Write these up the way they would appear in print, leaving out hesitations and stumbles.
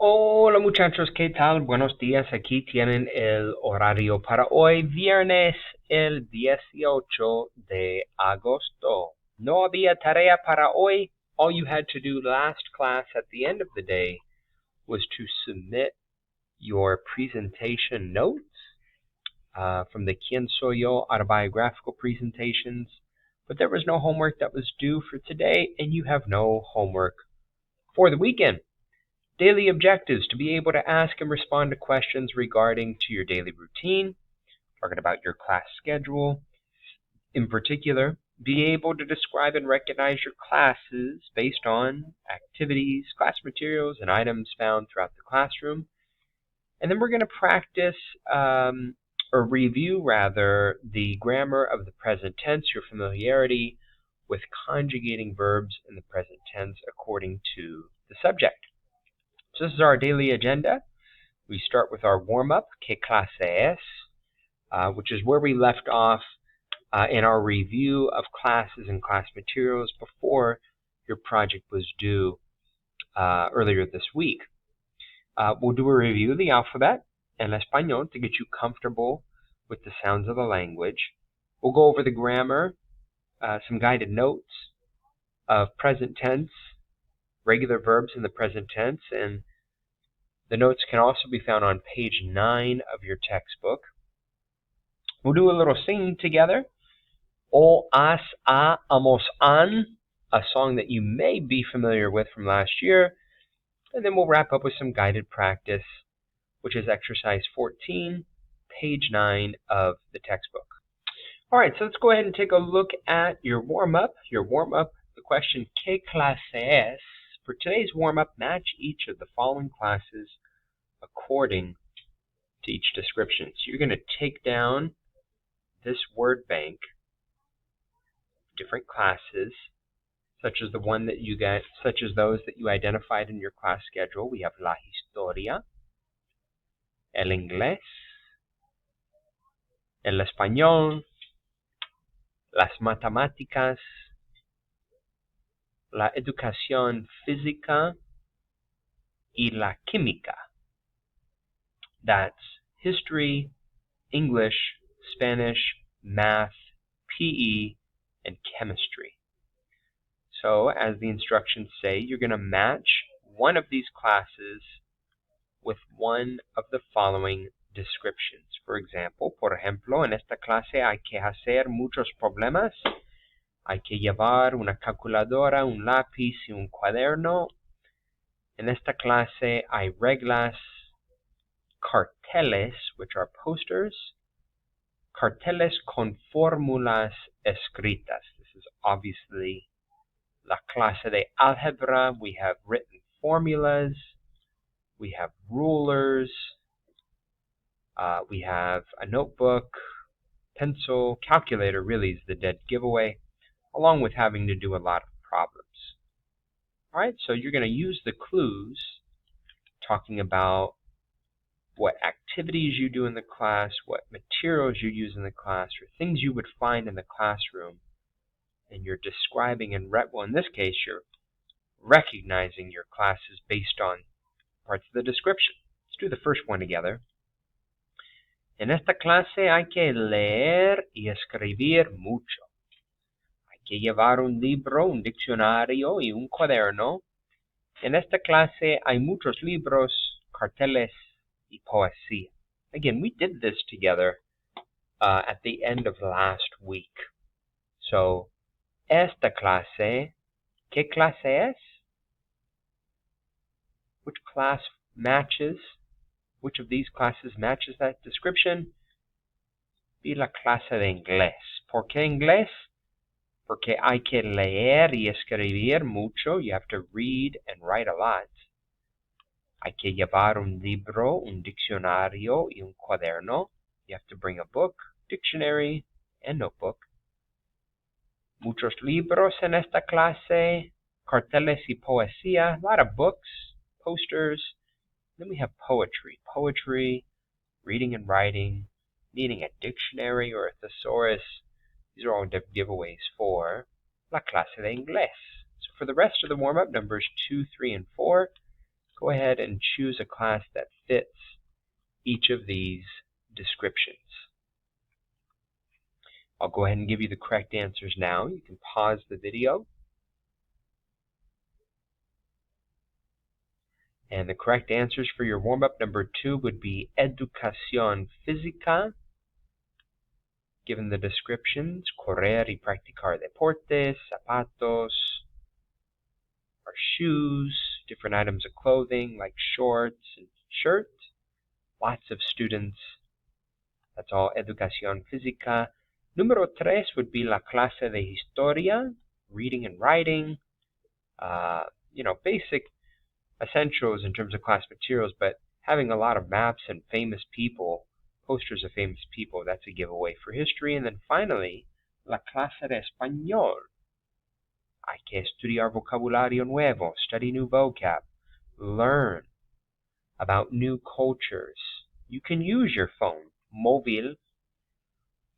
Hola muchachos, ¿qué tal? Buenos días. Aquí tienen el horario para hoy, viernes el 18 de agosto. No había tarea para hoy. All you had to do last class at the end of the day was to submit your presentation notes from the Quien Soy Yo autobiographical presentations. But there was no homework that was due for today, and you have no homework for the weekend. Daily objectives: to be able to ask and respond to questions regarding to your daily routine, talking about your class schedule. In particular, be able to describe and recognize your classes based on activities, class materials, and items found throughout the classroom. And then we're going to practice, or review rather, the grammar of the present tense, your familiarity with conjugating verbs in the present tense according to the subject. So this is our daily agenda. We start with our warm-up, ¿Qué clase es?, which is where we left off in our review of classes and class materials before your project was due earlier this week. We'll do a review of the alphabet and español to get you comfortable with the sounds of the language. We'll go over the grammar, some guided notes of present tense, regular verbs in the present tense, and the notes can also be found on page 9 of your textbook. We'll do a little singing together. O, as, a, amos, an, a song that you may be familiar with from last year. And then we'll wrap up with some guided practice, which is exercise 14, page 9 of the textbook. All right, so let's go ahead and take a look at your warm-up. The question, ¿Qué clase es? For today's warm-up, match each of the following classes according to each description. So you're going to take down this word bank, different classes, such as those that you identified in your class schedule. We have la historia, el inglés, el español, las matemáticas, la educación física, y la química. That's history, English, Spanish, math, PE, and chemistry. So, as the instructions say, you're going to match one of these classes with one of the following descriptions. For example, por ejemplo, en esta clase hay que hacer muchos problemas. Hay que llevar una calculadora, un lápiz y un cuaderno. En esta clase hay reglas, carteles, which are posters, carteles con fórmulas escritas. This is obviously la clase de álgebra. We have written formulas, we have rulers, we have a notebook, pencil, calculator really is the dead giveaway, along with having to do a lot of problems. All right, so you're going to use the clues talking about what activities you do in the class, what materials you use in the class, or things you would find in the classroom. And you're describing in this case, you're recognizing your classes based on parts of the description. Let's do the first one together. En esta clase hay que leer y escribir mucho. Hay que llevar un libro, un diccionario y un cuaderno. En esta clase hay muchos libros, carteles y poesía. Again, we did this together at the end of last week. So, esta clase, ¿qué clase es? Which class matches? Which of these classes matches that description? Be la clase de inglés. ¿Por qué inglés? Porque hay que leer y escribir mucho. You have to read and write a lot. Hay que llevar un libro, un diccionario y un cuaderno. You have to bring a book, dictionary, and notebook. Muchos libros en esta clase, carteles y poesía, a lot of books, posters. Then we have poetry. Poetry, reading and writing, needing a dictionary or a thesaurus. These are all giveaways for la clase de inglés. So for the rest of the warm-up, numbers 2, 3, and 4, go ahead and choose a class that fits each of these descriptions. I'll go ahead and give you the correct answers now. You can pause the video. And the correct answers for your warm-up number 2 would be Educación Física. Given the descriptions, correr y practicar deportes, zapatos, are shoes, different items of clothing like shorts and shirts. Lots of students. That's all Educación Física. Número 3 would be la clase de historia, reading and writing. Basic essentials in terms of class materials, but having a lot of maps and famous people, posters of famous people, that's a giveaway for history. And then finally, la clase de español. Hay que estudiar vocabulario nuevo, study new vocab, learn about new cultures. You can use your phone. Móvil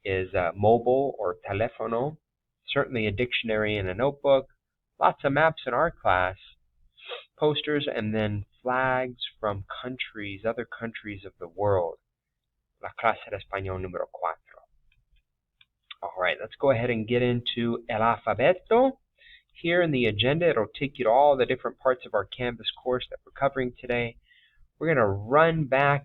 is mobile or teléfono. Certainly a dictionary and a notebook. Lots of maps in our class. Posters and then flags from countries, other countries of the world. La clase de español número 4. All right, let's go ahead and get into el alfabeto. Here in the agenda, it'll take you to all the different parts of our Canvas course that we're covering today. We're going to run back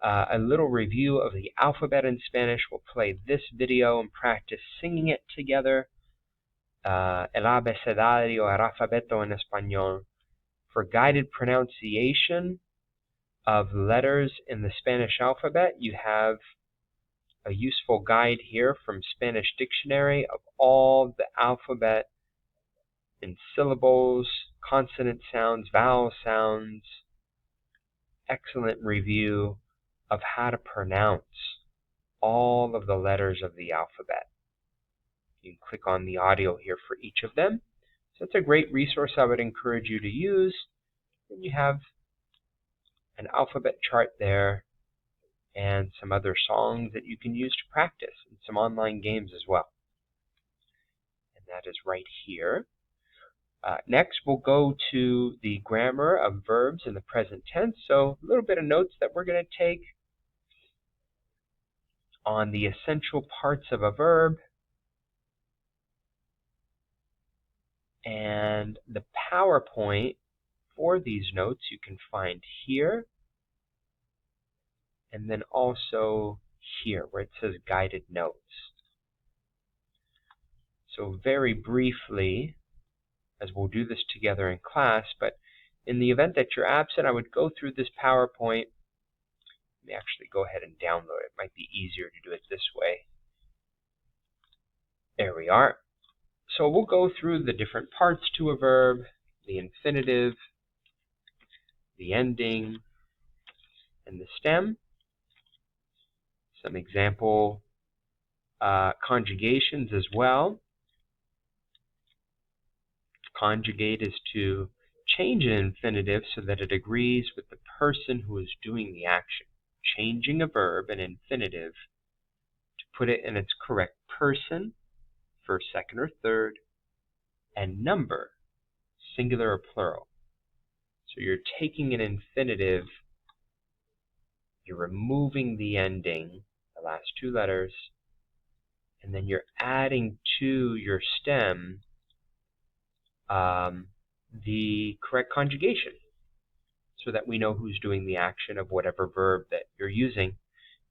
a little review of the alphabet in Spanish. We'll play this video and practice singing it together. El abecedario, el alfabeto en español. For guided pronunciation of letters in the Spanish alphabet, you have a useful guide here from Spanish Dictionary of all the alphabet in syllables, consonant sounds, vowel sounds. Excellent review of how to pronounce all of the letters of the alphabet. You can click on the audio here for each of them. So it's a great resource I would encourage you to use. And you have an alphabet chart there and some other songs that you can use to practice and some online games as well. And that is right here. Next, we'll go to the grammar of verbs in the present tense. So a little bit of notes that we're going to take on the essential parts of a verb. And the PowerPoint for these notes you can find here. And then also here where it says guided notes. So very briefly, as we'll do this together in class, but in the event that you're absent, I would go through this PowerPoint. Let me actually go ahead and download it. It might be easier to do it this way. There we are. So we'll go through the different parts to a verb, the infinitive, the ending, and the stem. Some example conjugations as well. Conjugate is to change an infinitive so that it agrees with the person who is doing the action. Changing a verb, an infinitive, to put it in its correct person, first, second, or third, and number, singular or plural. So you're taking an infinitive, you're removing the ending, the last two letters, and then you're adding to your stem the correct conjugation so that we know who's doing the action of whatever verb that you're using.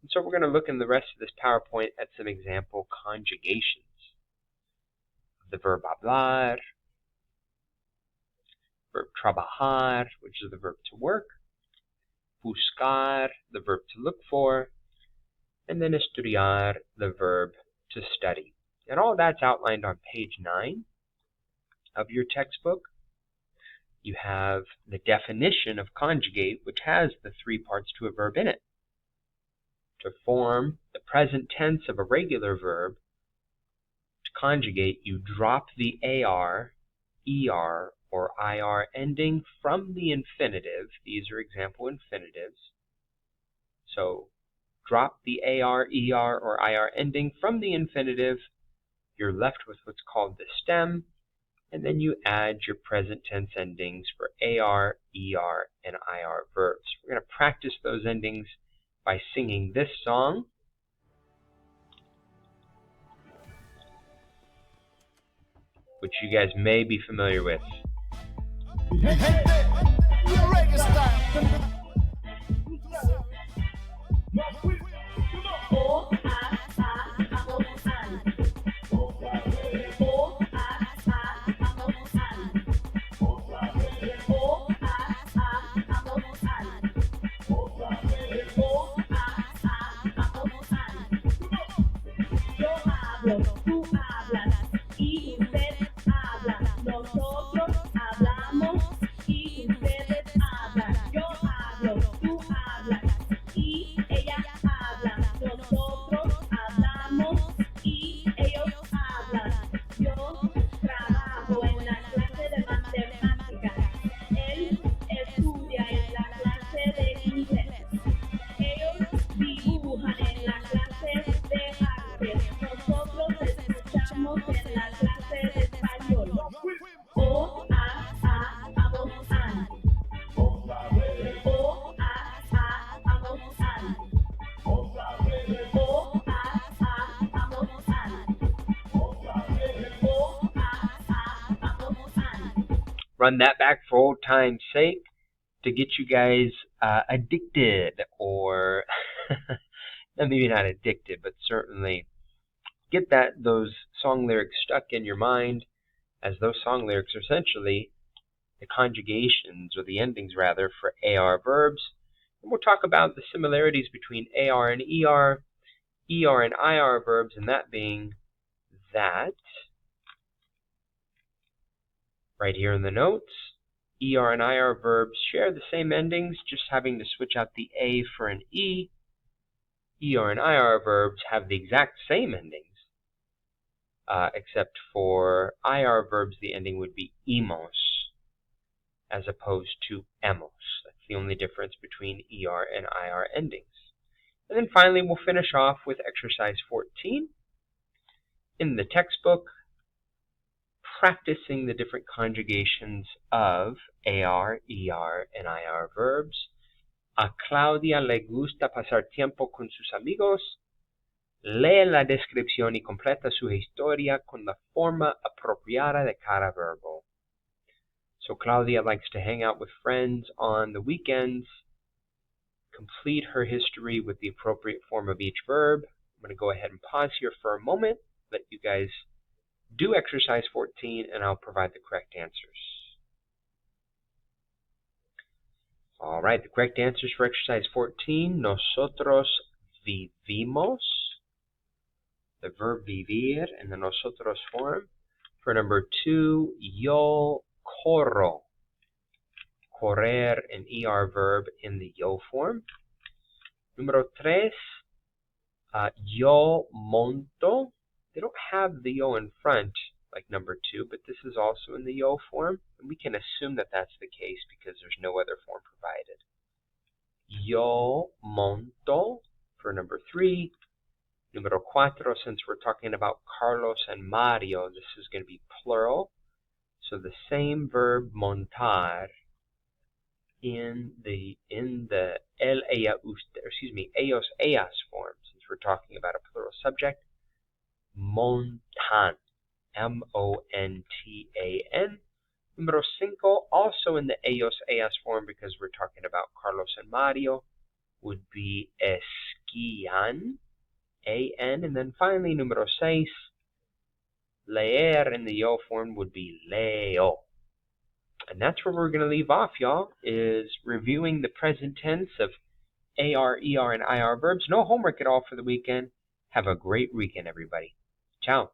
And so we're going to look in the rest of this PowerPoint at some example conjugations. The verb hablar, verb trabajar, which is the verb to work, buscar, the verb to look for, and then estudiar, the verb to study. And all that's outlined on page 9 of your textbook. You have the definition of conjugate, which has the three parts to a verb in it. To form the present tense of a regular verb, to conjugate, you drop the AR, ER, or IR ending from the infinitive. These are example infinitives. So drop the AR, ER, or IR ending from the infinitive. You're left with what's called the stem, and then you add your present tense endings for AR, ER, and IR verbs. We're going to practice those endings by singing this song. Which you guys may be familiar with. Run that back for old time's sake to get you guys addicted, or maybe not addicted, but certainly get those song lyrics stuck in your mind, as those song lyrics are essentially the conjugations, or the endings rather, for AR verbs. And we'll talk about the similarities between AR and ER, ER and IR verbs, and that being that right here in the notes, ER and IR verbs share the same endings, just having to switch out the A for an E. ER and IR verbs have the exact same endings, except for IR verbs, the ending would be emos, as opposed to emos. That's the only difference between ER and IR endings. And then finally, we'll finish off with exercise 14. In the textbook, practicing the different conjugations of AR, ER, and IR verbs. A Claudia le gusta pasar tiempo con sus amigos. Lee la descripción y completa su historia con la forma apropiada de cada verbo. So Claudia likes to hang out with friends on the weekends. Complete her history with the appropriate form of each verb. I'm going to go ahead and pause here for a moment, let you guys do exercise 14, and I'll provide the correct answers. All right, the correct answers for exercise 14, nosotros vivimos, the verb vivir in the nosotros form. For number 2, yo corro, correr, an ER verb in the yo form. Numero 3, yo monto. They don't have the yo in front like number 2, but this is also in the yo form, and we can assume that that's the case because there's no other form provided. Yo monto for number 3. Numero 4, since we're talking about Carlos and Mario, this is going to be plural. So the same verb montar in the el, ella, usted, ellos, ellas form, since we're talking about a plural subject. Montan, M-O-N-T-A-N. Numero 5, also in the ellos, ellas form because we're talking about Carlos and Mario, would be esquían, A-N. And then finally, numero 6, leer in the yo form would be leo. And that's where we're going to leave off, y'all, is reviewing the present tense of AR, ER, and IR verbs. No homework at all for the weekend. Have a great weekend, everybody. Ciao.